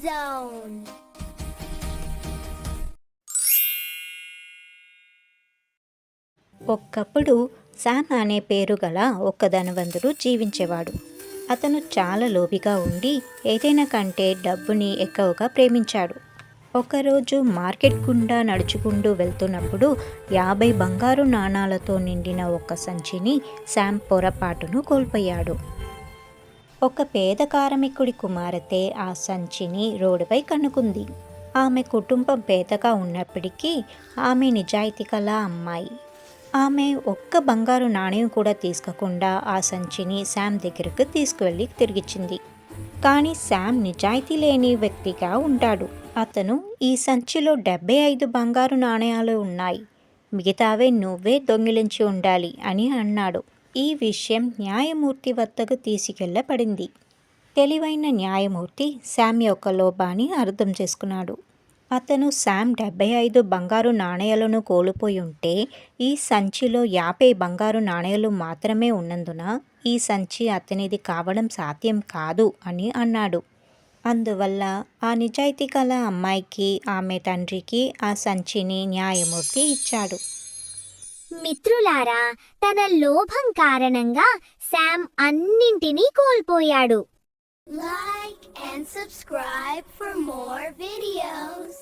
Zone. ఒకప్పుడు Sam అనే పేరు గల ఒక ధనవంతుడు జీవించేవాడు. అతను చాలా లోబిగా ఉండి ఏదైనా కంటే డబ్బుని ఎక్కువగా ప్రేమించాడు. ఒకరోజు మార్కెట్ గుండా నడుచుకుంటూ వెళ్తున్నప్పుడు 50 బంగారు నాణాలతో నిండిన ఒక సంచిని శామ్ పొరపాటును కోల్పోయాడు. ఒక పేద కార్మికుడి కుమార్తె ఆ సంచిని రోడ్డుపై కనుగొంది. ఆమె కుటుంబం పేదగా ఉన్నప్పటికీ ఆమె నిజాయితీ గల అమ్మాయి. ఆమె ఒక్క బంగారు నాణెం కూడా తీసుకోకుండా ఆ సంచిని శామ్ దగ్గరకు తీసుకువెళ్ళి తిరిగిచ్చింది. కానీ శామ్ నిజాయితీ లేని వ్యక్తిగా ఉంటాడు. అతను, ఈ సంచిలో 75 బంగారు నాణేలు ఉన్నాయి, మిగతావే నువ్వే దొంగిలించి ఉండాలి అని అన్నాడు. ఈ విషయం న్యాయమూర్తి వద్దకు తీసుకెళ్లబడింది. తెలివైన న్యాయమూర్తి శామ్ యొక్క లోపాన్ని అర్థం చేసుకున్నాడు. అతను శామ్ 75 బంగారు నాణేలను కోల్పోయి ఉంటే ఈ సంచిలో 50 బంగారు నాణేలు మాత్రమే ఉన్నందున ఈ సంచి అతనిది కావడం సాధ్యం కాదు అని అన్నాడు. అందువల్ల ఆ నిజాయితీ గల అమ్మాయికి, ఆమె తండ్రికి ఆ సంచిని న్యాయమూర్తి ఇచ్చాడు. మిత్రులారా, తన లోభం కారణంగా శామ్ అన్నింటినీ కోల్పోయాడు. Like and subscribe for more videos.